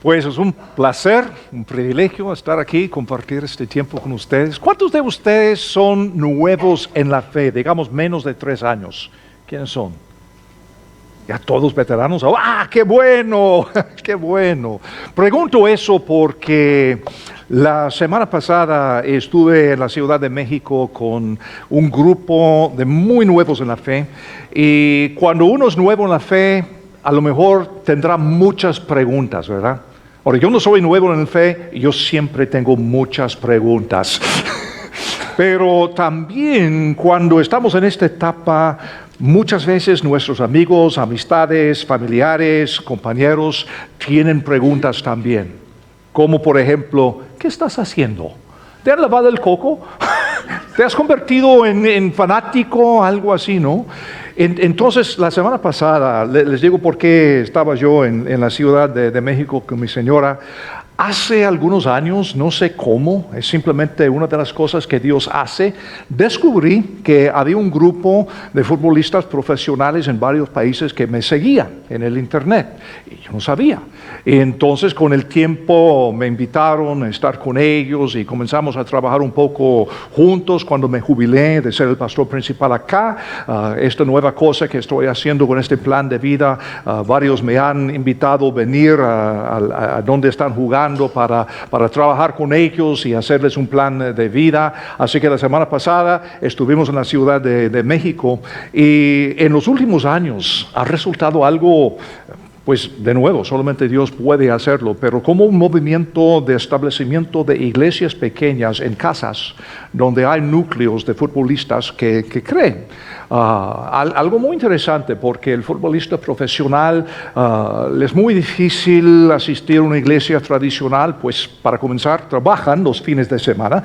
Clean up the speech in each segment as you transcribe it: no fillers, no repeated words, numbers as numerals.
Pues es un placer, un privilegio estar aquí, compartir este tiempo con ustedes. ¿Cuántos de ustedes son nuevos en la fe? Digamos menos de 3 años. ¿Quiénes son? Ya todos veteranos. ¡Ah, qué bueno! ¡Qué bueno! Pregunto eso porque la semana pasada estuve en la Ciudad de México con un grupo de muy nuevos en la fe. Y cuando uno es nuevo en la fe, a lo mejor tendrá muchas preguntas, ¿verdad? Ahora, yo no soy nuevo en la fe, yo siempre tengo muchas preguntas. Pero también cuando estamos en esta etapa, muchas veces nuestros amigos, amistades, familiares, compañeros tienen preguntas también. Como por ejemplo, ¿qué estás haciendo? ¿Te has lavado el coco? ¿Te has convertido en fanático? Algo así, ¿no? Entonces, la semana pasada, les digo por qué estaba yo en la Ciudad de México con mi señora. Hace algunos años, no sé cómo, es simplemente una de las cosas que Dios hace, descubrí que había un grupo de futbolistas profesionales en varios países que me seguían en el internet, y yo no sabía. Y entonces con el tiempo me invitaron a estar con ellos y comenzamos a trabajar un poco juntos cuando me jubilé de ser el pastor principal acá. Esta nueva cosa que estoy haciendo con este plan de vida, varios me han invitado a venir a donde están jugando para trabajar con ellos y hacerles un plan de vida. Así que la semana pasada estuvimos en la Ciudad de México y en los últimos años ha resultado algo, pues de nuevo, solamente Dios puede hacerlo, pero como un movimiento de establecimiento de iglesias pequeñas en casas donde hay núcleos de futbolistas que creen. Algo muy interesante porque el futbolista profesional le es muy difícil asistir a una iglesia tradicional, pues para comenzar trabajan los fines de semana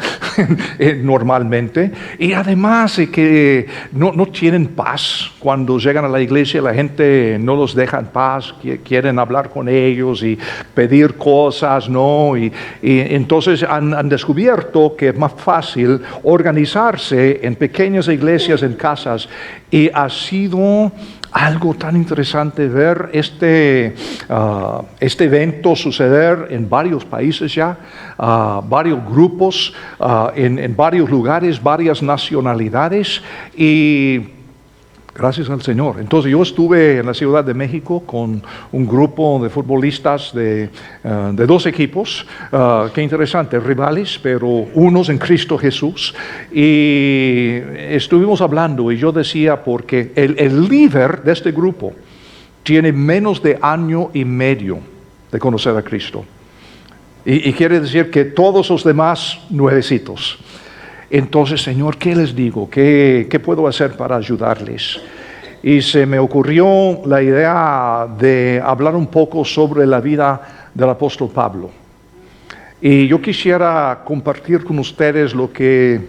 normalmente, y además que no tienen paz cuando llegan a la iglesia. La gente no los deja en paz, quieren hablar con ellos y pedir cosas, ¿no? Y entonces han descubierto que es más fácil organizarse en pequeñas iglesias, en casas, y ha sido algo tan interesante ver este evento suceder en varios países ya, varios grupos, en varios lugares, varias nacionalidades, y gracias al Señor. Entonces yo estuve en la Ciudad de México con un grupo de futbolistas de 2 equipos, qué interesante, rivales, pero unos en Cristo Jesús. Y estuvimos hablando y yo decía, porque el líder de este grupo tiene menos de 1 año y medio de conocer a Cristo. Y quiere decir que todos los demás nuevecitos. Entonces, Señor, ¿qué les digo? ¿Qué puedo hacer para ayudarles? Y se me ocurrió la idea de hablar un poco sobre la vida del apóstol Pablo. Y yo quisiera compartir con ustedes lo que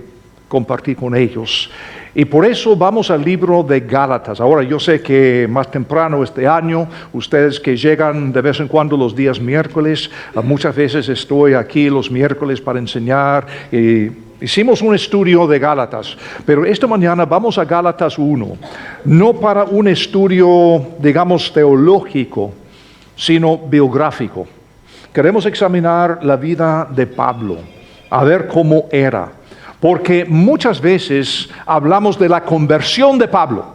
compartí con ellos. Y por eso vamos al libro de Gálatas. Ahora yo sé que más temprano este año, ustedes que llegan de vez en cuando los días miércoles, muchas veces estoy aquí los miércoles para enseñar. Hicimos un estudio de Gálatas, pero esta mañana vamos a Gálatas 1, no para un estudio, digamos, teológico, sino biográfico. Queremos examinar la vida de Pablo, a ver cómo era, porque muchas veces hablamos de la conversión de Pablo,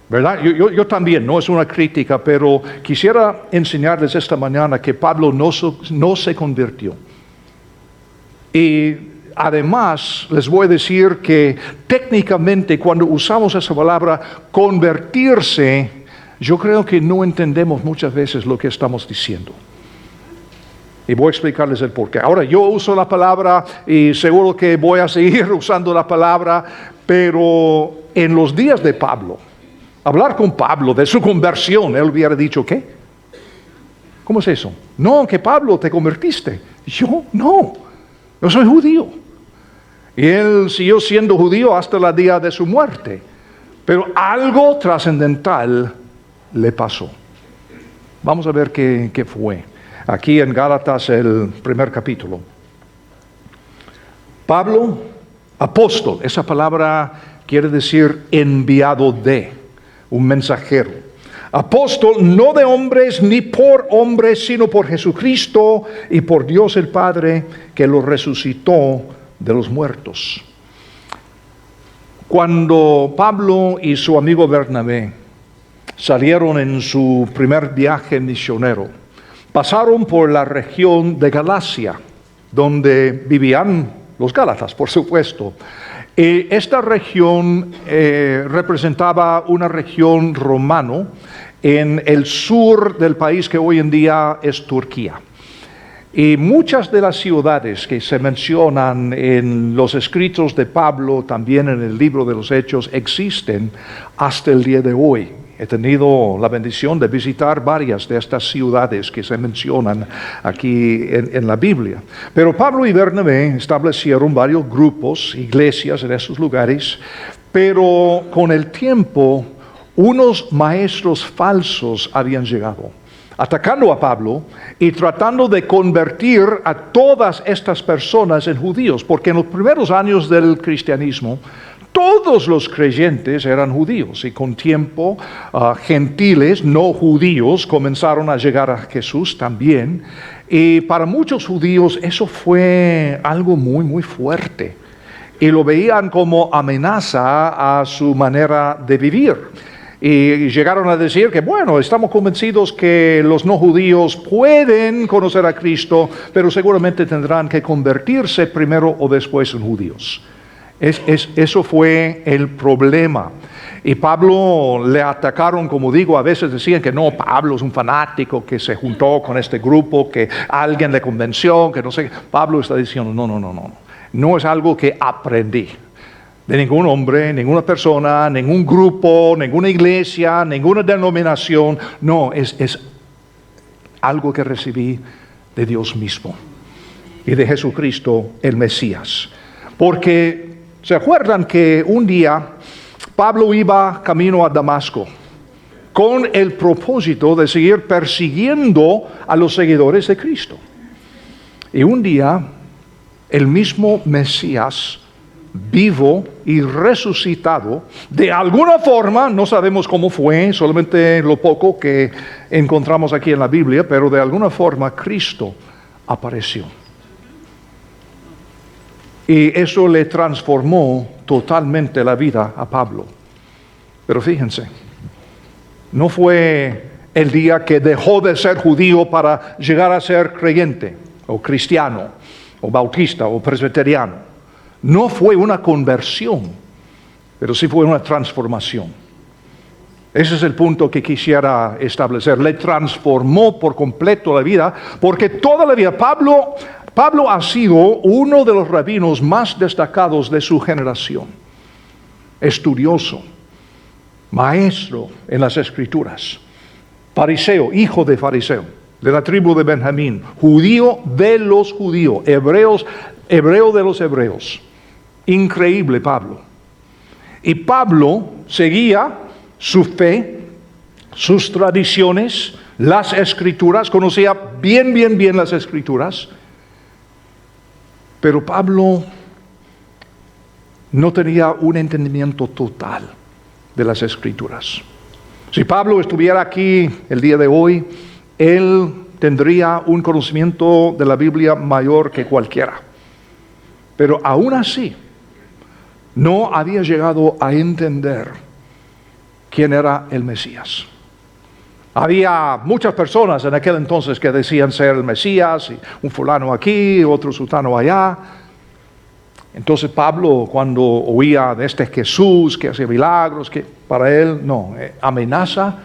¿verdad? Yo también, no es una crítica, pero quisiera enseñarles esta mañana que Pablo no se convirtió. Y además, les voy a decir que técnicamente cuando usamos esa palabra convertirse, yo creo que no entendemos muchas veces lo que estamos diciendo. Y voy a explicarles el porqué. Ahora, yo uso la palabra y seguro que voy a seguir usando la palabra, pero en los días de Pablo, hablar con Pablo de su conversión, él hubiera dicho, ¿qué? ¿Cómo es eso? No, que Pablo, te convertiste. Yo soy judío. Y él siguió siendo judío hasta el día de su muerte. Pero algo trascendental le pasó. Vamos a ver qué fue. Aquí en Gálatas, el primer capítulo. Pablo, apóstol, esa palabra quiere decir enviado de, un mensajero. apóstol no de hombres ni por hombres, sino por Jesucristo y por Dios el Padre, que lo resucitó de los muertos. Cuando Pablo y su amigo Bernabé salieron en su primer viaje misionero, pasaron por la región de Galacia, donde vivían los gálatas, por supuesto. Esta región representaba una región romana en el sur del país que hoy en día es Turquía. Y muchas de las ciudades que se mencionan en los escritos de Pablo, también en el libro de los Hechos, existen hasta el día de hoy. He tenido la bendición de visitar varias de estas ciudades que se mencionan aquí en la Biblia. Pero Pablo y Bernabé establecieron varios grupos, iglesias en esos lugares, pero con el tiempo unos maestros falsos habían llegado, atacando a Pablo y tratando de convertir a todas estas personas en judíos, porque en los primeros años del cristianismo todos los creyentes eran judíos y con tiempo gentiles no judíos comenzaron a llegar a Jesús también, y para muchos judíos eso fue algo muy muy fuerte y lo veían como amenaza a su manera de vivir. Y llegaron a decir que, bueno, estamos convencidos que los no judíos pueden conocer a Cristo, pero seguramente tendrán que convertirse primero o después en judíos. Eso fue el problema. Y Pablo le atacaron, como digo, a veces decían que no, Pablo es un fanático que se juntó con este grupo, que alguien le convenció, que no sé. Pablo está diciendo, no es algo que aprendí de ningún hombre, ninguna persona, ningún grupo, ninguna iglesia, ninguna denominación. No, es algo que recibí de Dios mismo y de Jesucristo el Mesías. Porque ¿se acuerdan que un día Pablo iba camino a Damasco con el propósito de seguir persiguiendo a los seguidores de Cristo? Y un día el mismo Mesías, vivo y resucitado, de alguna forma, no sabemos cómo fue, solamente lo poco que encontramos aquí en la Biblia, pero de alguna forma Cristo apareció. Y eso le transformó totalmente la vida a Pablo. Pero fíjense, no fue el día que dejó de ser judío para llegar a ser creyente, o cristiano, o bautista, o presbiteriano. No fue una conversión, pero sí fue una transformación. Ese es el punto que quisiera establecer. Le transformó por completo la vida, porque toda la vida Pablo ha sido uno de los rabinos más destacados de su generación. Estudioso, maestro en las Escrituras, fariseo, hijo de fariseo, de la tribu de Benjamín, judío de los judíos, hebreo de los hebreos. Increíble Pablo. Y Pablo seguía su fe, sus tradiciones, las Escrituras, conocía bien las Escrituras. Pero Pablo no tenía un entendimiento total de las Escrituras. Si Pablo estuviera aquí el día de hoy, él tendría un conocimiento de la Biblia mayor que cualquiera. Pero aún así, no había llegado a entender quién era el Mesías. Había muchas personas en aquel entonces que decían ser el Mesías, y un fulano aquí, otro sultano allá. Entonces Pablo, cuando oía de este Jesús que hacía milagros, que para él no, amenaza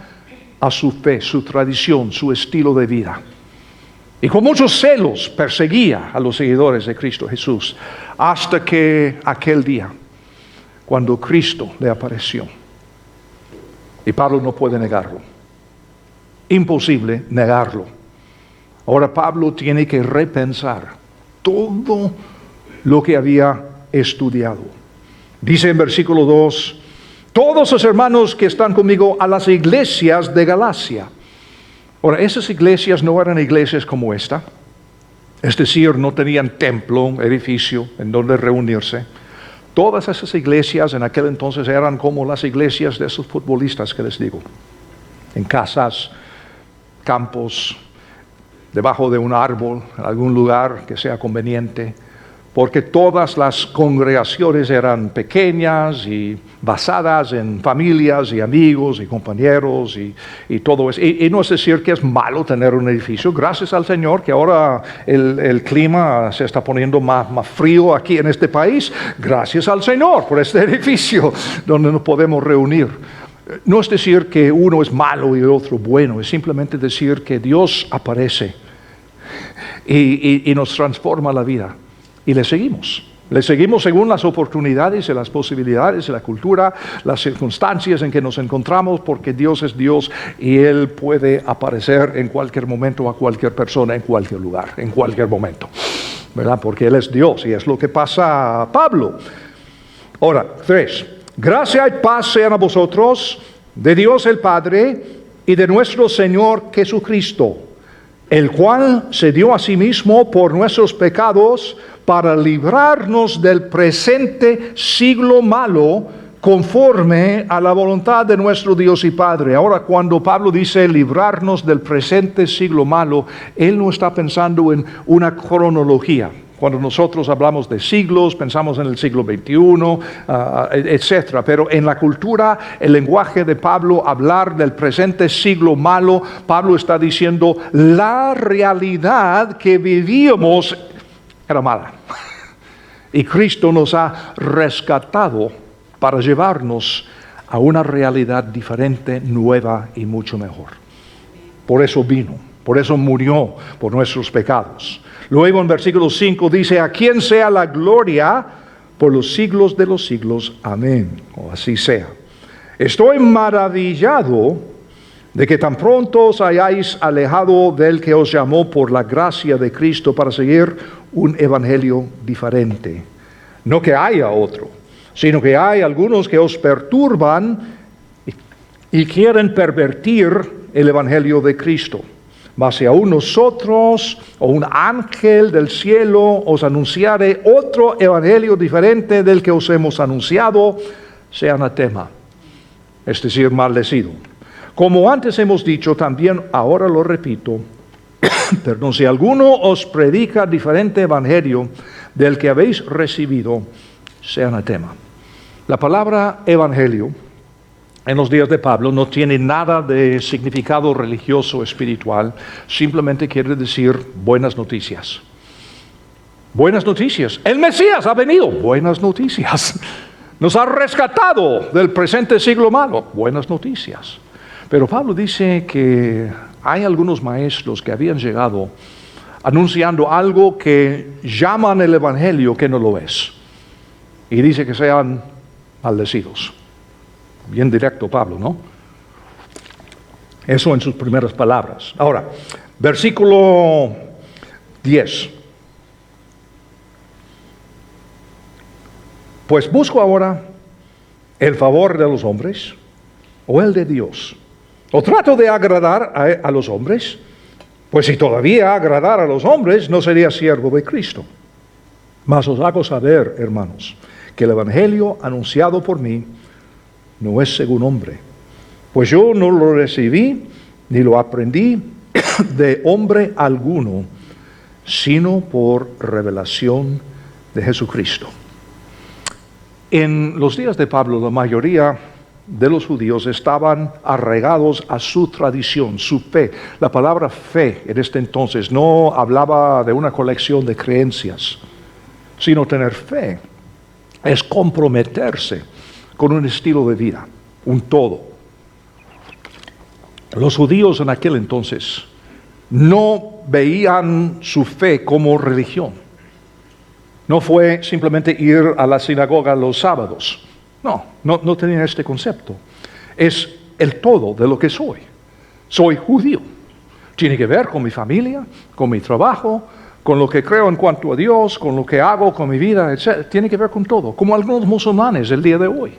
a su fe, su tradición, su estilo de vida. Y con muchos celos perseguía a los seguidores de Cristo Jesús, hasta que aquel día, cuando Cristo le apareció. Y Pablo no puede negarlo. Imposible negarlo. Ahora Pablo tiene que repensar todo lo que había estudiado. Dice en versículo 2, todos los hermanos que están conmigo a las iglesias de Galacia. Ahora, esas iglesias no eran iglesias como esta. Es decir, no tenían templo, edificio en donde reunirse. Todas esas iglesias en aquel entonces eran como las iglesias de esos futbolistas que les digo. en casas, campos, debajo de un árbol, en algún lugar que sea conveniente, porque todas las congregaciones eran pequeñas y basadas en familias y amigos y compañeros y todo eso. Y no es decir que es malo tener un edificio, gracias al Señor que ahora el clima se está poniendo más frío aquí en este país, gracias al Señor por este edificio donde nos podemos reunir. No es decir que uno es malo y el otro bueno, es simplemente decir que Dios aparece y nos transforma la vida. Y le seguimos según las oportunidades y las posibilidades y la cultura, las circunstancias en que nos encontramos, porque Dios es Dios y Él puede aparecer en cualquier momento a cualquier persona, en cualquier lugar, en cualquier momento, ¿verdad? Porque Él es Dios y es lo que pasa a Pablo. Ahora, 3. Gracia y paz sean a vosotros, de Dios el Padre y de nuestro Señor Jesucristo, el cual se dio a sí mismo por nuestros pecados para librarnos del presente siglo malo, conforme a la voluntad de nuestro Dios y Padre. Ahora, cuando Pablo dice librarnos del presente siglo malo, él no está pensando en una cronología. Cuando nosotros hablamos de siglos, pensamos en el siglo XXI, etc. Pero en la cultura, el lenguaje de Pablo, hablar del presente siglo malo, Pablo está diciendo la realidad que vivíamos era mala. Y Cristo nos ha rescatado para llevarnos a una realidad diferente, nueva y mucho mejor. Por eso vino, por eso murió por nuestros pecados. Luego en versículo 5 dice, a quien sea la gloria por los siglos de los siglos. Amén. O así sea. Estoy maravillado de que tan pronto os hayáis alejado del que os llamó por la gracia de Cristo para seguir un evangelio diferente. No que haya otro, sino que hay algunos que os perturban y quieren pervertir el evangelio de Cristo. Mas si aún nosotros o un ángel del cielo os anunciare otro evangelio diferente del que os hemos anunciado, sea anatema, es decir, maldecido. Como antes hemos dicho, también ahora lo repito, perdón, si alguno os predica diferente evangelio del que habéis recibido, sea anatema. La palabra evangelio en los días de Pablo no tiene nada de significado religioso o espiritual, simplemente quiere decir buenas noticias. Buenas noticias. El Mesías ha venido. Buenas noticias. Nos ha rescatado del presente siglo malo. Buenas noticias. Pero Pablo dice que hay algunos maestros que habían llegado anunciando algo que llaman el evangelio que no lo es. Y dice que sean maldecidos. Bien directo Pablo, ¿no? Eso en sus primeras palabras. Ahora, versículo 10. Pues busco ahora el favor de los hombres o el de Dios. ¿O trato de agradar a los hombres? Pues si todavía agradar a los hombres, no sería siervo de Cristo. Mas os hago saber, hermanos, que el evangelio anunciado por mí no es según hombre. Pues yo no lo recibí ni lo aprendí de hombre alguno, sino por revelación de Jesucristo. En los días de Pablo, la mayoría de los judíos estaban arraigados a su tradición, su fe. La palabra fe en este entonces no hablaba de una colección de creencias, sino tener fe es comprometerse con un estilo de vida, un todo. Los judíos en aquel entonces no veían su fe como religión. No fue simplemente ir a la sinagoga los sábados. No tenían este concepto. Es el todo de lo que soy. Soy judío. Tiene que ver con mi familia, con mi trabajo, con lo que creo en cuanto a Dios, con lo que hago con mi vida, etc. Tiene que ver con todo, como algunos musulmanes el día de hoy.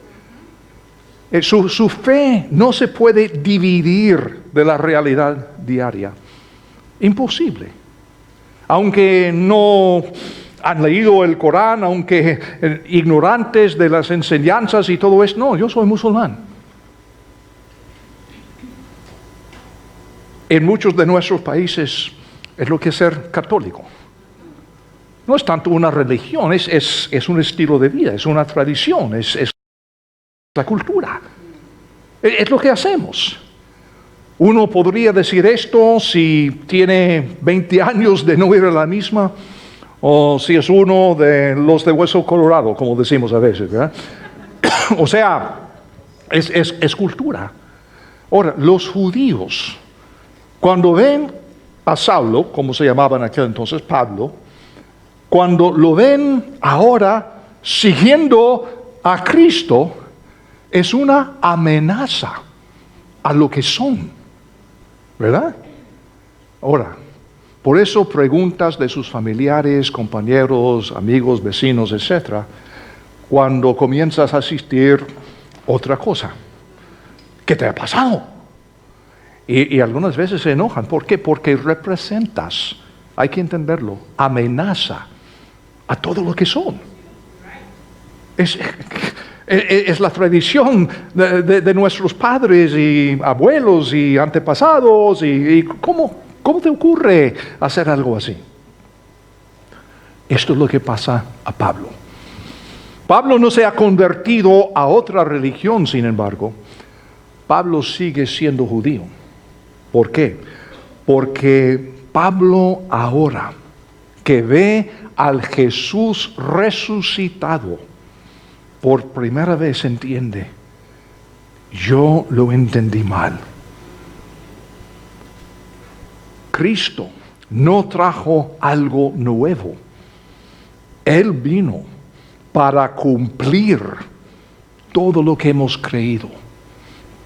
Su fe no se puede dividir de la realidad diaria. Imposible. Aunque no han leído el Corán, aunque ignorantes de las enseñanzas y todo eso, no, yo soy musulmán. en muchos de nuestros países es lo que es ser católico. No es tanto una religión, es un estilo de vida, es una tradición, es la cultura. Es lo que hacemos. Uno podría decir esto si tiene 20 años de no ir a la misma, o si es uno de los de hueso colorado, como decimos a veces, ¿verdad? O sea, es cultura. Ahora, los judíos, cuando ven a Saulo, como se llamaba en aquel entonces, Pablo, cuando lo ven ahora siguiendo a Cristo, es una amenaza a lo que son, ¿verdad? Ahora, por eso preguntas de sus familiares, compañeros, amigos, vecinos, etc., cuando comienzas a asistir otra cosa. ¿Qué te ha pasado? Y algunas veces se enojan. ¿Por qué? Porque representas, hay que entenderlo, amenaza a todo lo que son. Es la tradición de nuestros padres y abuelos y antepasados. Y ¿cómo te ocurre hacer algo así? Esto es lo que pasa a Pablo. Pablo no se ha convertido a otra religión, sin embargo. Pablo sigue siendo judío. ¿Por qué? Porque Pablo ahora, que ve al Jesús resucitado, por primera vez entiende, yo lo entendí mal. Cristo no trajo algo nuevo. Él vino para cumplir todo lo que hemos creído,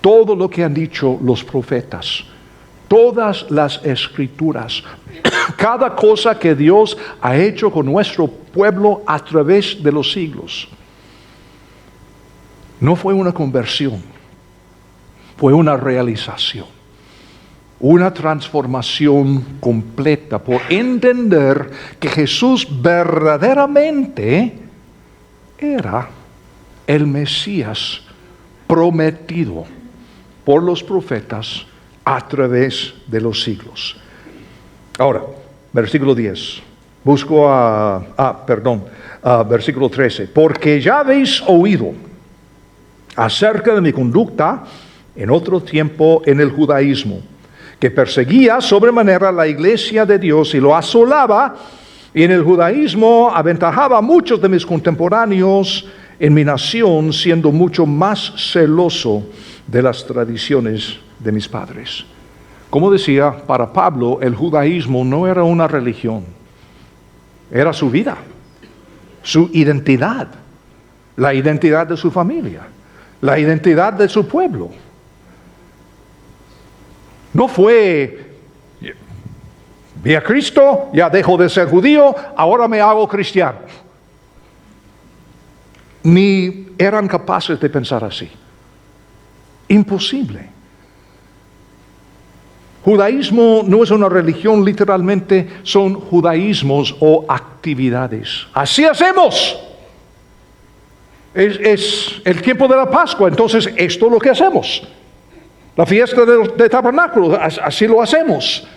todo lo que han dicho los profetas, todas las escrituras, cada cosa que Dios ha hecho con nuestro pueblo a través de los siglos. No fue una conversión, fue una realización, una transformación completa por entender que Jesús verdaderamente era el Mesías prometido por los profetas a través de los siglos. Ahora, versículo 10. Versículo 13. Porque ya habéis oído acerca de mi conducta en otro tiempo en el judaísmo, que perseguía sobremanera la iglesia de Dios y lo asolaba, y en el judaísmo aventajaba a muchos de mis contemporáneos en mi nación, siendo mucho más celoso de las tradiciones de mis padres. Como decía, para Pablo el judaísmo no era una religión, era su vida, su identidad, la identidad de su familia, la identidad de su pueblo. No fue, vi a Cristo, ya dejo de ser judío, ahora me hago cristiano. Ni eran capaces de pensar así. Imposible. Judaísmo no es una religión, literalmente son judaísmos o actividades. Así hacemos. Es el tiempo de la Pascua, entonces esto es lo que hacemos. La fiesta de tabernáculo, así lo hacemos.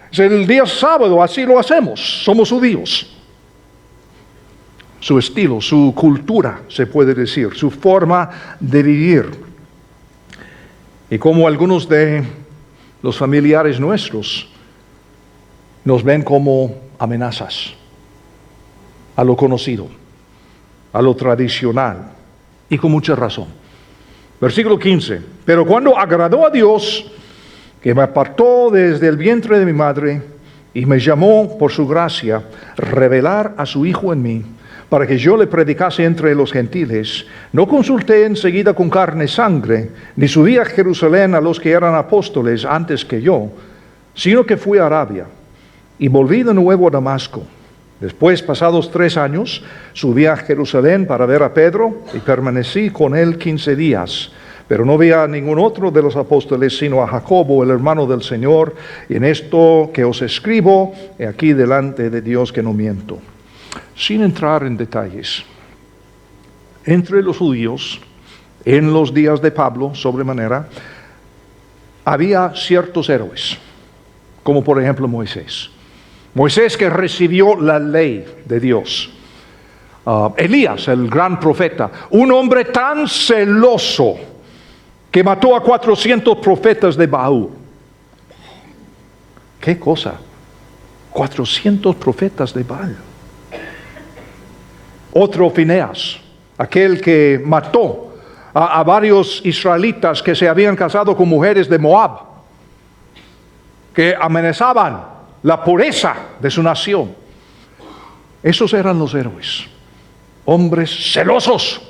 Es el día sábado, así lo hacemos. Somos judíos. Su estilo, su cultura, se puede decir, su forma de vivir. Y como algunos de los familiares nuestros nos ven como amenazas a lo conocido, a lo tradicional, y con mucha razón. Versículo 15. Pero cuando agradó a Dios, que me apartó desde el vientre de mi madre y me llamó por su gracia, revelar a su Hijo en mí, para que yo le predicase entre los gentiles, no consulté enseguida con carne y sangre, ni subí a Jerusalén a los que eran apóstoles antes que yo, sino que fui a Arabia, y volví de nuevo a Damasco. Después, pasados 3 años, subí a Jerusalén para ver a Pedro, y permanecí con él 15 días. Pero no vi a ningún otro de los apóstoles, sino a Jacobo, el hermano del Señor, y en esto que os escribo, he aquí delante de Dios que no miento. Sin entrar en detalles, entre los judíos, en los días de Pablo, sobremanera, había ciertos héroes, como por ejemplo Moisés. Moisés que recibió la ley de Dios. Elías, el gran profeta, un hombre tan celoso que mató a 400 profetas de Baal. ¿Qué cosa? 400 profetas de Baal. Otro Fineas, aquel que mató a varios israelitas que se habían casado con mujeres de Moab, que amenazaban la pureza de su nación. Esos eran los héroes, hombres celosos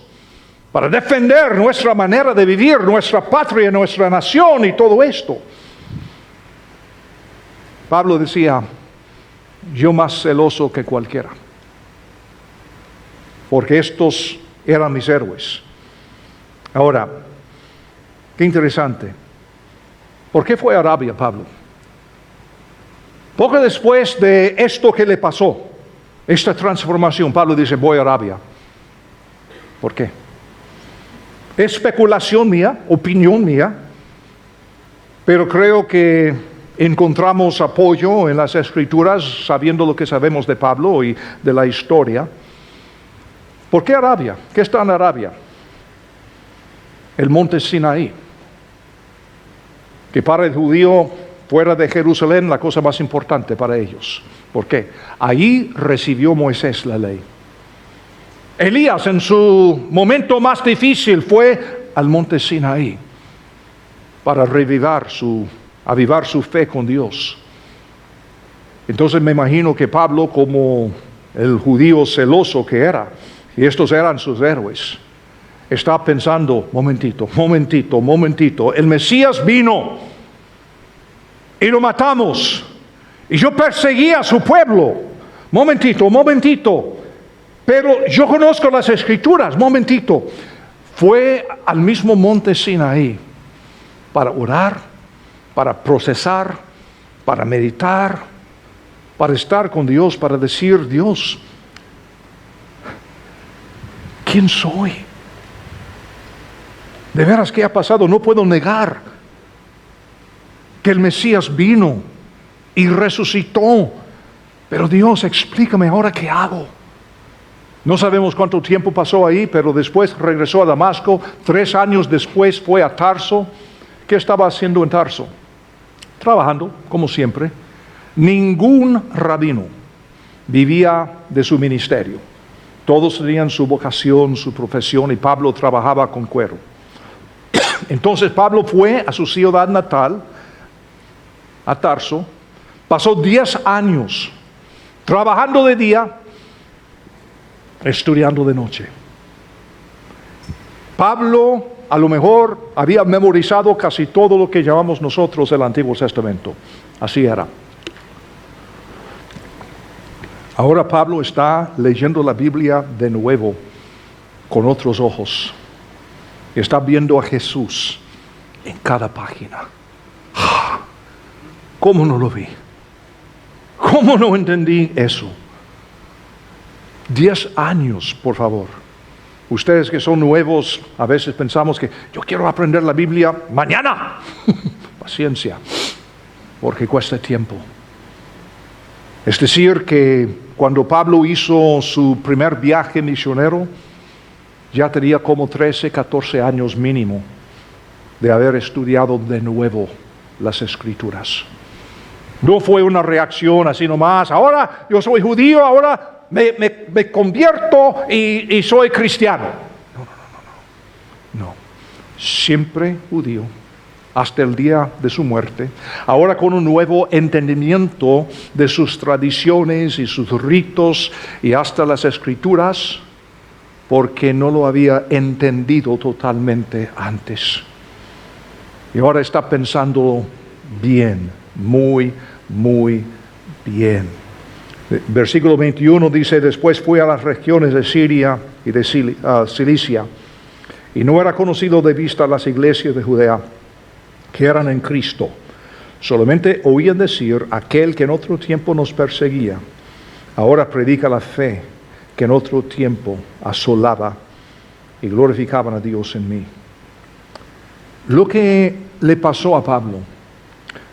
para defender nuestra manera de vivir, nuestra patria, nuestra nación y todo esto. Pablo decía, yo más celoso que cualquiera, porque estos eran mis héroes. Ahora, qué interesante. ¿Por qué fue a Arabia Pablo? Poco después de esto que le pasó, esta transformación, Pablo dice, voy a Arabia. ¿Por qué? Especulación mía, opinión mía, pero creo que encontramos apoyo en las Escrituras, sabiendo lo que sabemos de Pablo y de la historia. ¿Por qué Arabia? ¿Qué está en Arabia? El monte Sinaí, que para el judío fuera de Jerusalén la cosa más importante para ellos. ¿Por qué? Allí recibió Moisés la ley. Elías en su momento más difícil fue al monte Sinaí para avivar su fe con Dios. Entonces me imagino que Pablo, como el judío celoso que era, y estos eran sus héroes, está pensando, momentito, el Mesías vino y lo matamos, y yo perseguía a su pueblo, momentito, pero yo conozco las Escrituras, fue al mismo monte Sinaí para orar, para procesar, para meditar, para estar con Dios, para decir, Dios, ¿quién soy? De veras, ¿qué ha pasado? No puedo negar que el Mesías vino y resucitó. Pero Dios, explícame ahora qué hago. No sabemos cuánto tiempo pasó ahí, pero después regresó a Damasco. 3 años después fue a Tarso. ¿Qué estaba haciendo en Tarso? Trabajando, como siempre. Ningún rabino vivía de su ministerio. Todos tenían su vocación, su profesión, y Pablo trabajaba con cuero. Entonces Pablo fue a su ciudad natal, a Tarso, pasó 10 años trabajando de día, estudiando de noche. Pablo a lo mejor había memorizado casi todo lo que llamamos nosotros el Antiguo Testamento. Así era. Ahora Pablo está leyendo la Biblia de nuevo con otros ojos. Está viendo a Jesús en cada página. ¿Cómo no lo vi? ¿Cómo no entendí eso? 10 años, por favor. Ustedes que son nuevos, a veces pensamos que yo quiero aprender la Biblia mañana. Paciencia, porque cuesta tiempo. Es decir, que cuando Pablo hizo su primer viaje misionero, ya tenía como 13, 14 años mínimo de haber estudiado de nuevo las Escrituras. No fue una reacción así nomás, ahora yo soy judío, ahora me convierto y soy cristiano. No. Siempre judío, hasta el día de su muerte, ahora con un nuevo entendimiento de sus tradiciones y sus ritos y hasta las Escrituras, porque no lo había entendido totalmente antes. Y ahora está pensando bien, muy bien. Versículo 21 dice, después fue a las regiones de Siria y de Cilicia, y no era conocido de vista las iglesias de Judea que eran en Cristo. Solamente oían decir, aquel que en otro tiempo nos perseguía, ahora predica la fe que en otro tiempo asolaba, y glorificaban a Dios en mí. Lo que le pasó a Pablo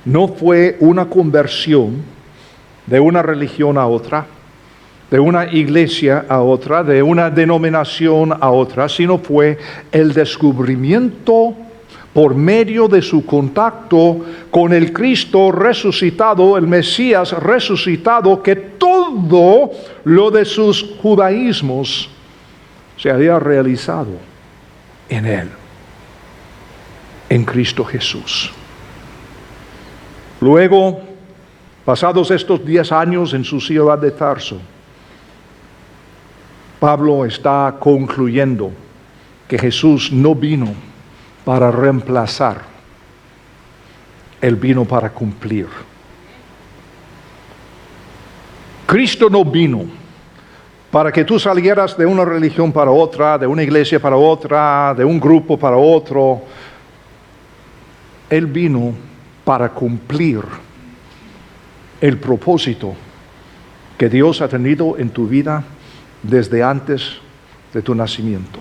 no fue una conversión de una religión a otra, de una iglesia a otra, de una denominación a otra, sino fue el descubrimiento por medio de su contacto con el Cristo resucitado, el Mesías resucitado, que todo lo de sus judaísmos se había realizado en Él, en Cristo Jesús. Luego, pasados estos 10 años en su ciudad de Tarso, Pablo está concluyendo que Jesús no vino para reemplazar, Él vino para cumplir. Cristo no vino para que tú salieras de una religión para otra, de una iglesia para otra, de un grupo para otro. Él vino para cumplir el propósito que Dios ha tenido en tu vida desde antes de tu nacimiento.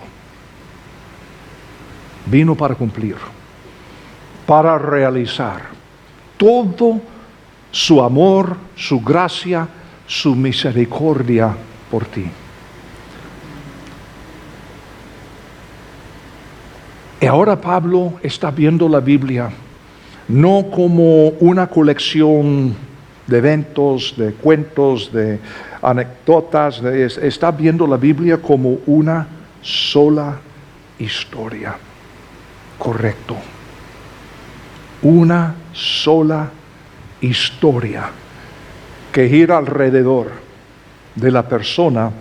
Vino para cumplir, para realizar todo su amor, su gracia, su misericordia por ti. Y ahora Pablo está viendo la Biblia no como una colección de eventos, de cuentos, de anécdotas, está viendo la Biblia como una sola historia. Correcto. Una sola historia que gira alrededor de la persona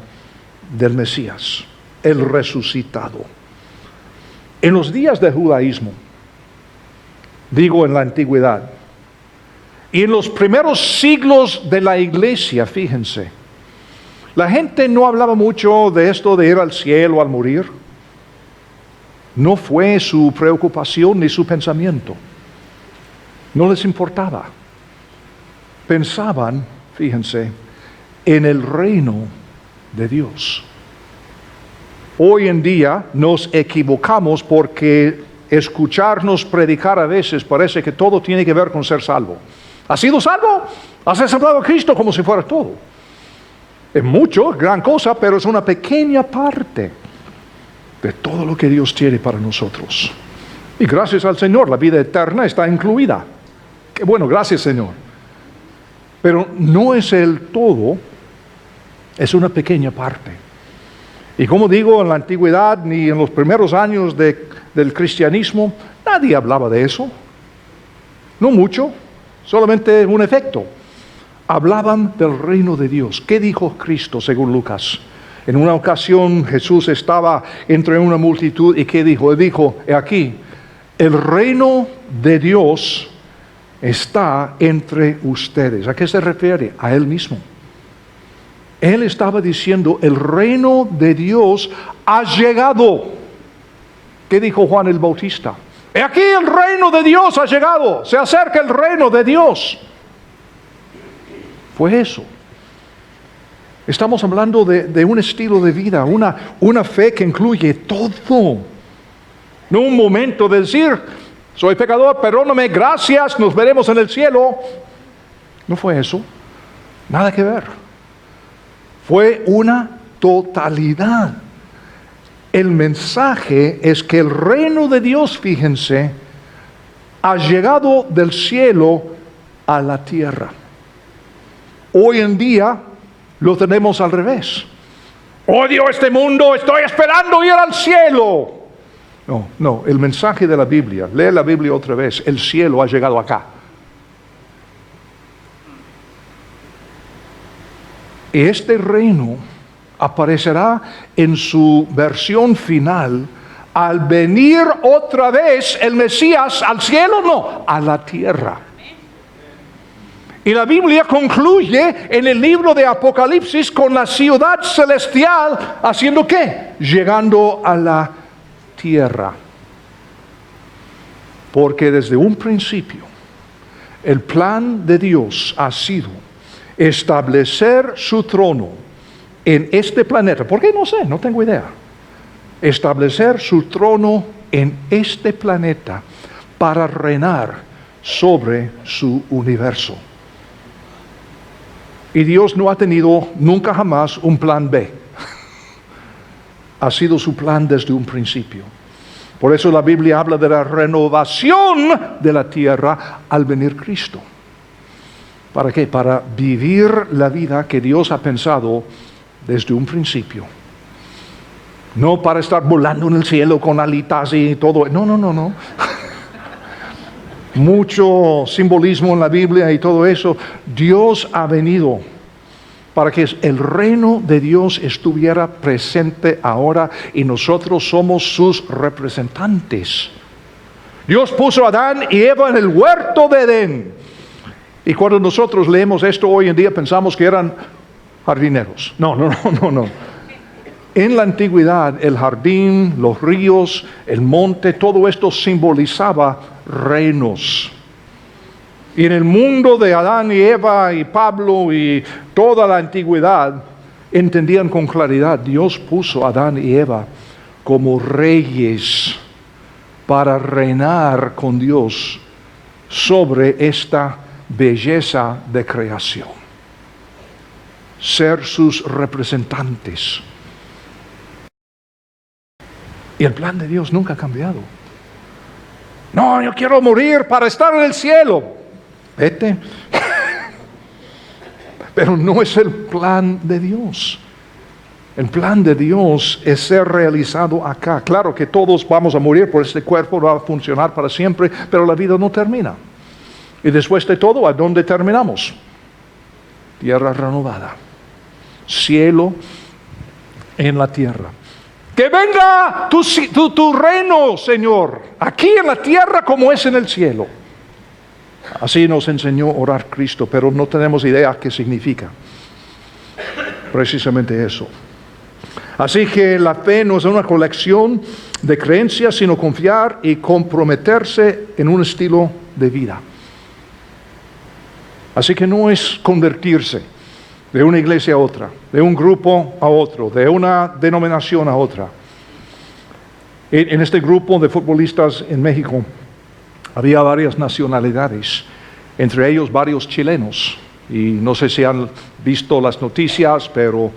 del Mesías, el resucitado. En los días del judaísmo, digo en la antigüedad, y en los primeros siglos de la iglesia, fíjense, la gente no hablaba mucho de esto de ir al cielo al morir. No fue su preocupación ni su pensamiento. No les importaba. Pensaban, fíjense, en el reino de Dios. Hoy en día nos equivocamos porque escucharnos predicar a veces parece que todo tiene que ver con ser salvo. ¿Has sido salvo? ¿Has aceptado a Cristo como si fuera todo? Es mucho, gran cosa, pero es una pequeña parte de todo lo que Dios tiene para nosotros. Y gracias al Señor, la vida eterna está incluida. Qué bueno, gracias Señor. Pero no es el todo, es una pequeña parte. Y como digo, en la antigüedad ni en los primeros años del cristianismo, nadie hablaba de eso. No mucho, solamente un efecto. Hablaban del reino de Dios. ¿Qué dijo Cristo según Lucas? En una ocasión Jesús estaba entre una multitud y ¿qué dijo? Él dijo, aquí, el reino de Dios está entre ustedes. ¿A qué se refiere? A Él mismo. Él estaba diciendo, el reino de Dios ha llegado. ¿Qué dijo Juan el Bautista? Aquí el reino de Dios ha llegado. Se acerca el reino de Dios. Fue eso. Estamos hablando de un estilo de vida, una fe que incluye todo. No un momento de decir, soy pecador, perdóname, gracias, nos veremos en el cielo. No fue eso. Nada que ver. Fue una totalidad. El mensaje es que el reino de Dios, fíjense, ha llegado del cielo a la tierra. Hoy en día lo tenemos al revés. Odio este mundo, estoy esperando ir al cielo. No, el mensaje de la Biblia, lee la Biblia otra vez, el cielo ha llegado acá. Y este reino aparecerá en su versión final al venir otra vez el Mesías al cielo, no, a la tierra. Y la Biblia concluye en el libro de Apocalipsis con la ciudad celestial haciendo ¿qué? Llegando a la tierra. Porque desde un principio el plan de Dios ha sido establecer su trono en este planeta. ¿Por qué? No sé, no tengo idea. Establecer su trono en este planeta para reinar sobre su universo. Y Dios no ha tenido nunca jamás un plan B. Ha sido su plan desde un principio. Por eso la Biblia habla de la renovación de la tierra al venir Cristo. ¿Para qué? Para vivir la vida que Dios ha pensado desde un principio. No para estar volando en el cielo con alitas y todo. No. Mucho simbolismo en la Biblia y todo eso. Dios ha venido para que el reino de Dios estuviera presente ahora y nosotros somos sus representantes. Dios puso a Adán y Eva en el huerto de Edén. Y cuando nosotros leemos esto hoy en día pensamos que eran jardineros. No. En la antigüedad el jardín, los ríos, el monte, todo esto simbolizaba reinos. Y en el mundo de Adán y Eva y Pablo y toda la antigüedad, entendían con claridad, Dios puso a Adán y Eva como reyes para reinar con Dios sobre esta belleza de creación. Ser sus representantes. Y el plan de Dios nunca ha cambiado. No, yo quiero morir para estar en el cielo. Vete. Pero no es el plan de Dios. El plan de Dios es ser realizado acá. Claro que todos vamos a morir, por este cuerpo va a funcionar para siempre, pero la vida no termina. Y después de todo, ¿a dónde terminamos? Tierra renovada. Cielo en la tierra. Que venga tu reino, Señor, aquí en la tierra como es en el cielo. Así nos enseñó a orar Cristo, pero no tenemos idea qué significa. Precisamente eso. Así que la fe no es una colección de creencias, sino confiar y comprometerse en un estilo de vida. Así que no es convertirse de una iglesia a otra, de un grupo a otro, de una denominación a otra. En este grupo de futbolistas en México había varias nacionalidades, entre ellos varios chilenos. Y no sé si han visto las noticias, pero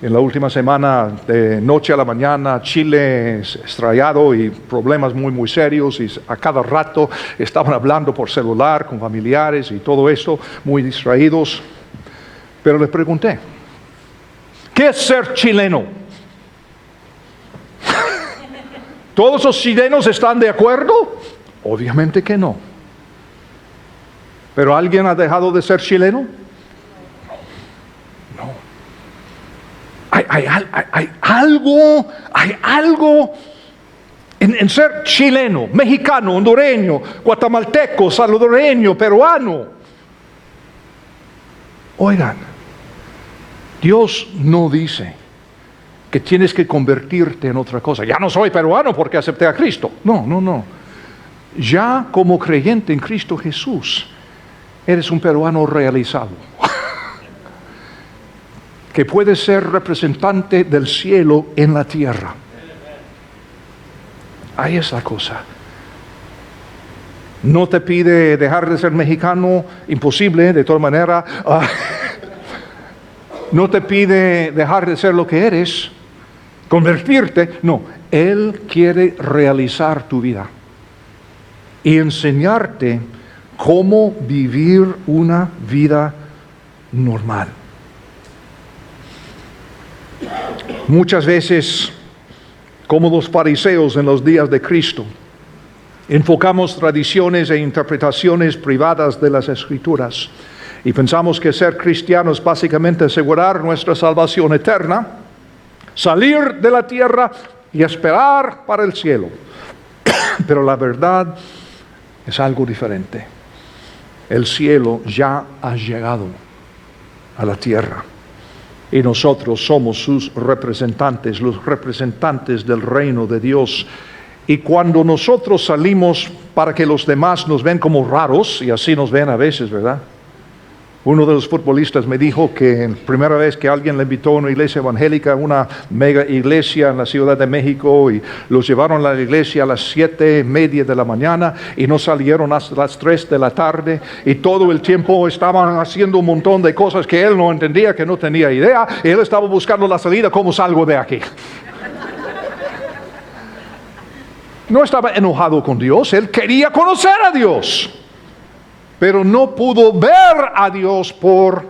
en la última semana, de noche a la mañana, Chile estrellado y problemas muy serios. Y a cada rato estaban hablando por celular con familiares y todo eso, muy distraídos. Pero les pregunté, ¿qué es ser chileno? ¿Todos los chilenos están de acuerdo? Obviamente que no. ¿Pero alguien ha dejado de ser chileno? No. Hay algo en ser chileno, mexicano, hondureño, guatemalteco, salvadoreño, peruano. Oigan, Dios no dice que tienes que convertirte en otra cosa. Ya no soy peruano porque acepté a Cristo. No. Ya como creyente en Cristo Jesús, eres un peruano realizado. Que puede ser representante del cielo en la tierra. Ahí es la cosa. No te pide dejar de ser mexicano, imposible, de todas maneras. No te pide dejar de ser lo que eres, convertirte. No, Él quiere realizar tu vida y enseñarte cómo vivir una vida normal. Muchas veces, como los fariseos en los días de Cristo, enfocamos tradiciones e interpretaciones privadas de las Escrituras y pensamos que ser cristiano es básicamente asegurar nuestra salvación eterna, salir de la tierra y esperar para el cielo. Pero la verdad es algo diferente. El cielo ya ha llegado a la tierra y nosotros somos sus representantes, los representantes del reino de Dios. Y cuando nosotros salimos para que los demás nos ven como raros, y así nos ven a veces, ¿verdad? Uno de los futbolistas me dijo que la primera vez que alguien le invitó a una iglesia evangélica, una mega iglesia en la Ciudad de México, y los llevaron a la iglesia a las 7:30 de la mañana y no salieron hasta las 3 de la tarde, y todo el tiempo estaban haciendo un montón de cosas que él no entendía, que no tenía idea, y él estaba buscando la salida, ¿cómo salgo de aquí? No estaba enojado con Dios, él quería conocer a Dios, pero no pudo ver a Dios por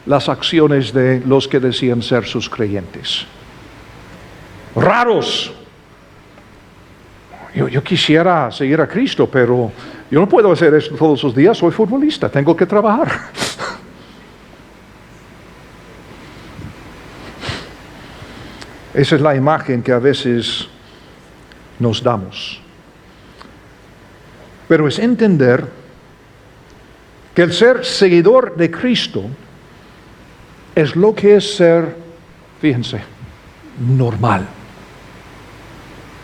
las acciones de los que decían ser sus creyentes. Raros. Yo quisiera seguir a Cristo, pero yo no puedo hacer esto todos los días, soy futbolista, tengo que trabajar. Esa es la imagen que a veces nos damos. Pero es entender que el ser seguidor de Cristo es lo que es ser, fíjense, normal.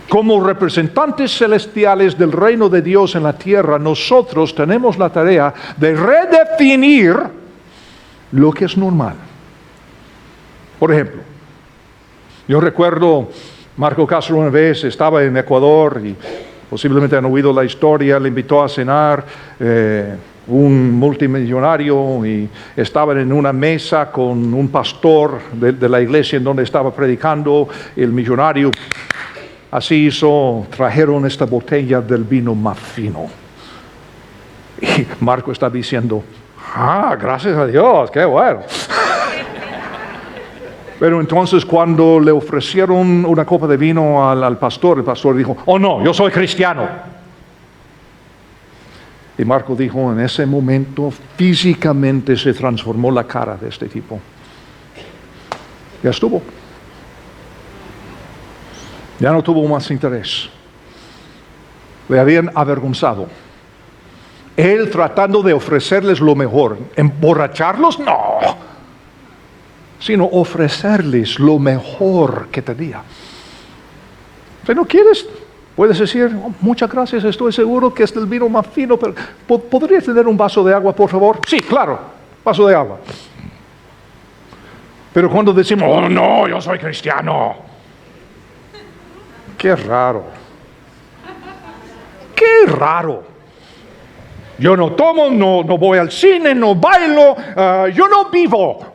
Como representantes celestiales del reino de Dios en la tierra, nosotros tenemos la tarea de redefinir lo que es normal. Por ejemplo, yo recuerdo, Marco Castro una vez estaba en Ecuador y posiblemente han oído la historia, le invitó a cenar un multimillonario y estaban en una mesa con un pastor de la iglesia en donde estaba predicando. El millonario así hizo, trajeron esta botella del vino más fino. Y Marco está diciendo, gracias a Dios, qué bueno. Pero entonces cuando le ofrecieron una copa de vino al pastor, el pastor dijo, oh no, yo soy cristiano. Y Marco dijo, en ese momento físicamente se transformó la cara de este tipo. Ya estuvo. Ya no tuvo más interés. Le habían avergonzado. Él tratando de ofrecerles lo mejor. ¿Emborracharlos? No. Sino ofrecerles lo mejor que tenía. Si no quieres, puedes decir, muchas gracias, estoy seguro que es el vino más fino, pero ¿podría tener un vaso de agua, por favor? Sí, claro, vaso de agua. Pero cuando decimos, oh no, yo soy cristiano. Qué raro. Qué raro. Yo no tomo, no voy al cine, no bailo, yo no vivo.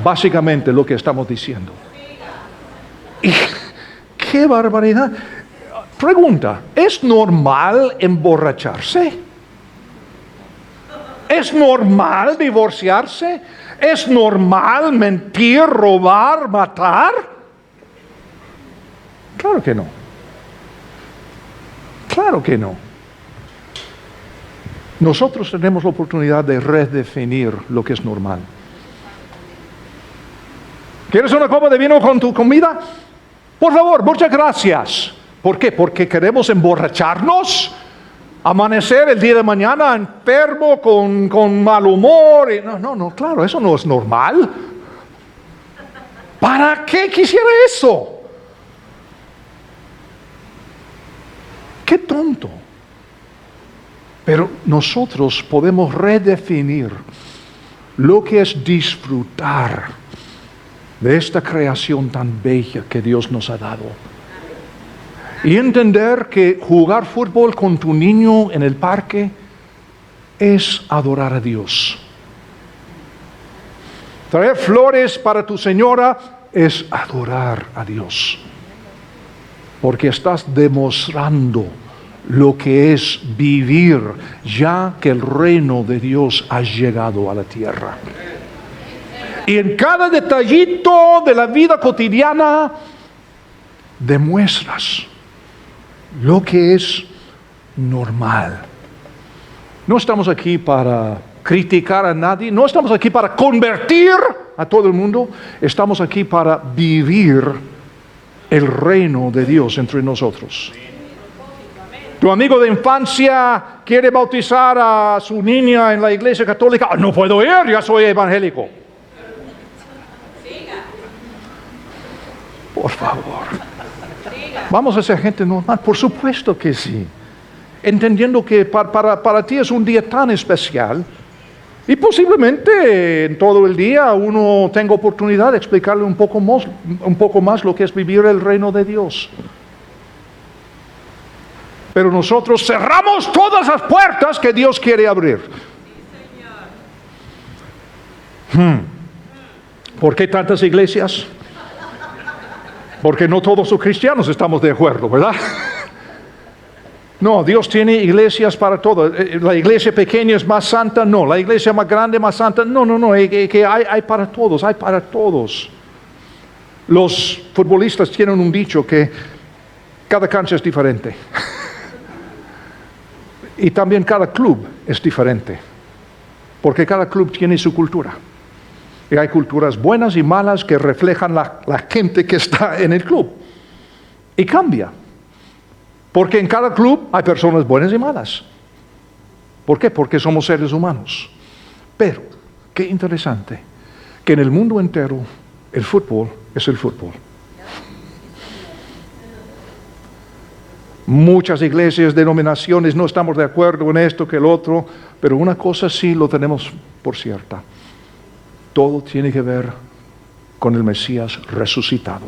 Básicamente lo que estamos diciendo. Y ¡qué barbaridad! Pregunta, ¿es normal emborracharse? ¿Es normal divorciarse? ¿Es normal mentir, robar, matar? Claro que no. Claro que no. Nosotros tenemos la oportunidad de redefinir lo que es normal. ¿Quieres una copa de vino con tu comida? Por favor, muchas gracias. ¿Por qué? Porque queremos emborracharnos, amanecer el día de mañana enfermo, con mal humor. No, claro, eso no es normal. ¿Para qué quisiera eso? Qué tonto. Pero nosotros podemos redefinir lo que es disfrutar de esta creación tan bella que Dios nos ha dado. Y entender que jugar fútbol con tu niño en el parque es adorar a Dios. Traer flores para tu señora es adorar a Dios. Porque estás demostrando lo que es vivir ya que el reino de Dios ha llegado a la tierra. Y en cada detallito de la vida cotidiana demuestras lo que es normal. No estamos aquí para criticar a nadie, no estamos aquí para convertir a todo el mundo, estamos aquí para vivir el reino de Dios entre nosotros. Tu amigo de infancia quiere bautizar a su niña en la iglesia católica. No puedo ir, ya soy evangélico. Por favor. Vamos a ser gente normal, por supuesto que sí. Entendiendo que para ti es un día tan especial Y posiblemente en todo el día uno tenga oportunidad de explicarle un poco más lo que es vivir el reino de Dios. Pero nosotros cerramos todas las puertas que Dios quiere abrir. ¿Por qué tantas iglesias? Porque no todos los cristianos estamos de acuerdo, ¿verdad? No, Dios tiene iglesias para todo. La iglesia pequeña es más santa, no. La iglesia más grande, más santa, no. Que hay para todos, hay para todos. Los futbolistas tienen un dicho que cada cancha es diferente. Y también cada club es diferente. Porque cada club tiene su cultura. Y hay culturas buenas y malas que reflejan la gente que está en el club. Y cambia. Porque en cada club hay personas buenas y malas. ¿Por qué? Porque somos seres humanos. Pero, qué interesante, que en el mundo entero el fútbol es el fútbol. Muchas iglesias, denominaciones, no estamos de acuerdo en esto que el otro, pero una cosa sí lo tenemos por cierta. Todo tiene que ver con el Mesías resucitado.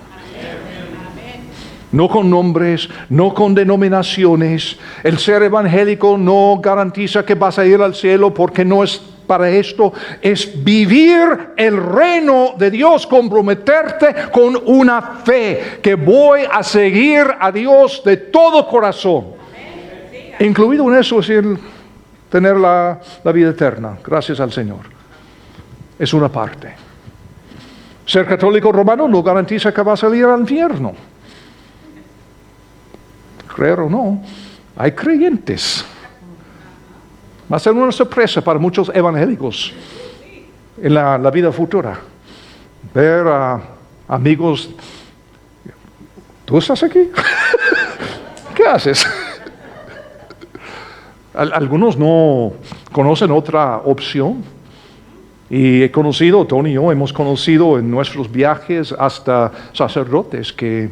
No con nombres, no con denominaciones. El ser evangélico no garantiza que vas a ir al cielo porque no es para esto. Es vivir el reino de Dios, comprometerte con una fe que voy a seguir a Dios de todo corazón. Incluido en eso es tener la vida eterna, gracias al Señor. Es una parte. Ser católico romano no garantiza que vas a ir al infierno. Creer o no, hay creyentes. Va a ser una sorpresa para muchos evangélicos en la vida futura. Ver a amigos, ¿tú estás aquí? ¿Qué haces? Algunos no conocen otra opción. Y he conocido, Tony y yo hemos conocido en nuestros viajes hasta sacerdotes que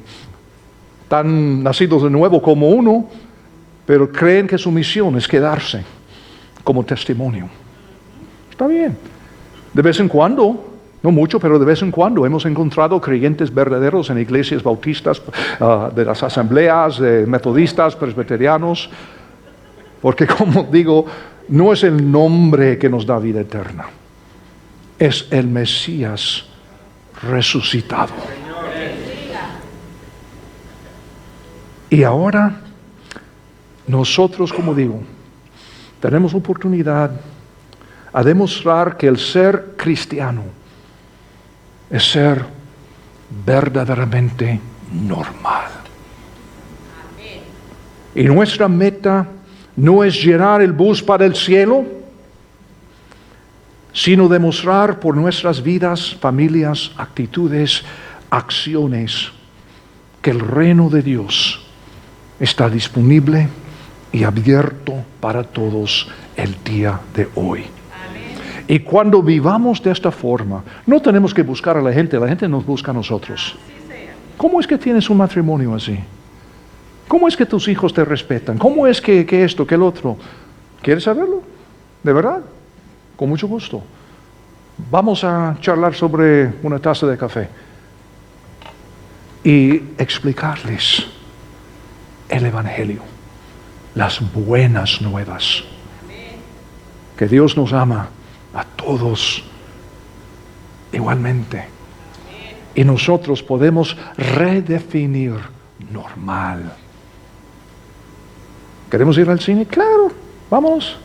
están nacidos de nuevo como uno, pero creen que su misión es quedarse como testimonio. Está bien. De vez en cuando, no mucho, pero de vez en cuando hemos encontrado creyentes verdaderos en iglesias bautistas, de las asambleas, de metodistas, presbiterianos, porque como digo, no es el nombre que nos da vida eterna, es el Mesías resucitado. Y ahora, nosotros, como digo, tenemos oportunidad a demostrar que el ser cristiano es ser verdaderamente normal. Y nuestra meta no es llenar el bus para el cielo, sino demostrar por nuestras vidas, familias, actitudes, acciones, que el reino de Dios está disponible y abierto para todos el día de hoy. Amén. Y cuando vivamos de esta forma, no tenemos que buscar a la gente nos busca a nosotros. ¿Cómo es que tienes un matrimonio así? ¿Cómo es que tus hijos te respetan? ¿Cómo es que esto, que el otro? ¿Quieres saberlo? ¿De verdad? Con mucho gusto. Vamos a charlar sobre una taza de café y explicarles el Evangelio, las buenas nuevas, que Dios nos ama a todos igualmente, y nosotros podemos redefinir normal. ¿Queremos ir al cine? Claro, vamos.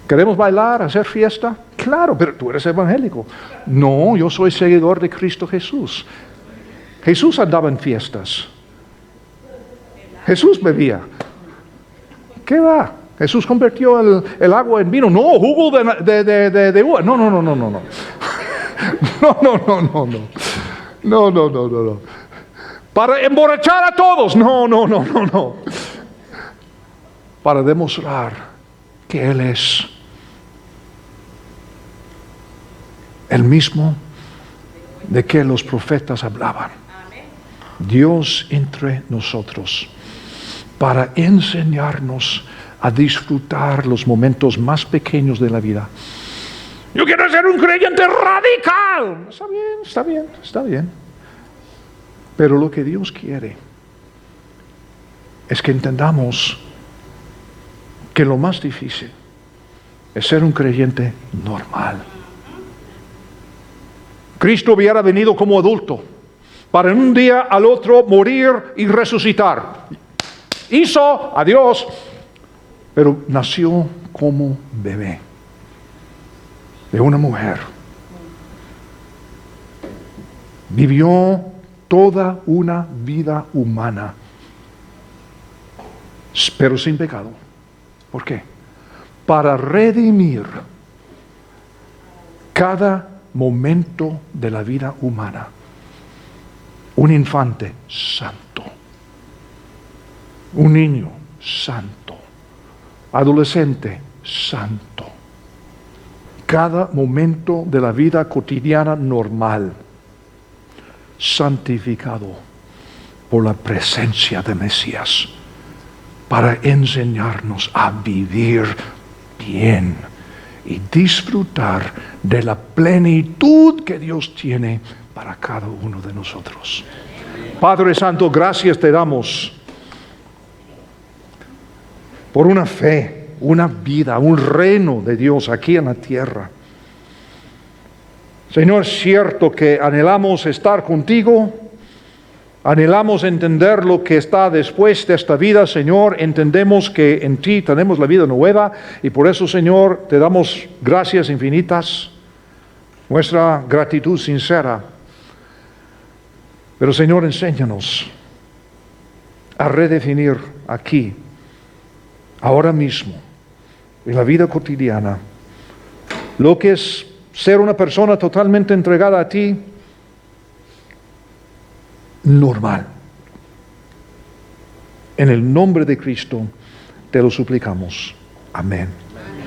¿Queremos bailar, hacer fiesta? Claro, pero tú eres evangélico. No, yo soy seguidor de Cristo Jesús. Jesús andaba en fiestas. Jesús bebía. ¿Qué va? Jesús convirtió el agua en vino. No, jugo de uva. No. No. Para emborrachar a todos. No. Para demostrar que Él es el mismo de que los profetas hablaban. Dios entre nosotros, para enseñarnos a disfrutar los momentos más pequeños de la vida Yo quiero ser un creyente radical. Está bien, está bien, está bien. Pero lo que Dios quiere es que entendamos que lo más difícil es ser un creyente normal. Cristo hubiera venido como adulto para en un día al otro morir y resucitar. Hizo a Dios, pero nació como bebé de una mujer. Vivió toda una vida humana, pero sin pecado. ¿Por qué? Para redimir cada momento de la vida humana. Un infante santo, un niño santo, adolescente santo. Cada momento de la vida cotidiana normal, santificado por la presencia de Mesías, para enseñarnos a vivir bien y disfrutar de la plenitud que Dios tiene para cada uno de nosotros. Padre Santo, gracias te damos por una fe, una vida, un reino de Dios aquí en la tierra. Señor, es cierto que anhelamos estar contigo, anhelamos entender lo que está después de esta vida, Señor. Entendemos que en ti tenemos la vida nueva y por eso, Señor, te damos gracias infinitas, nuestra gratitud sincera. Pero, Señor, enséñanos a redefinir aquí, ahora mismo, en la vida cotidiana, lo que es ser una persona totalmente entregada a ti, normal. En el nombre de Cristo te lo suplicamos. Amén.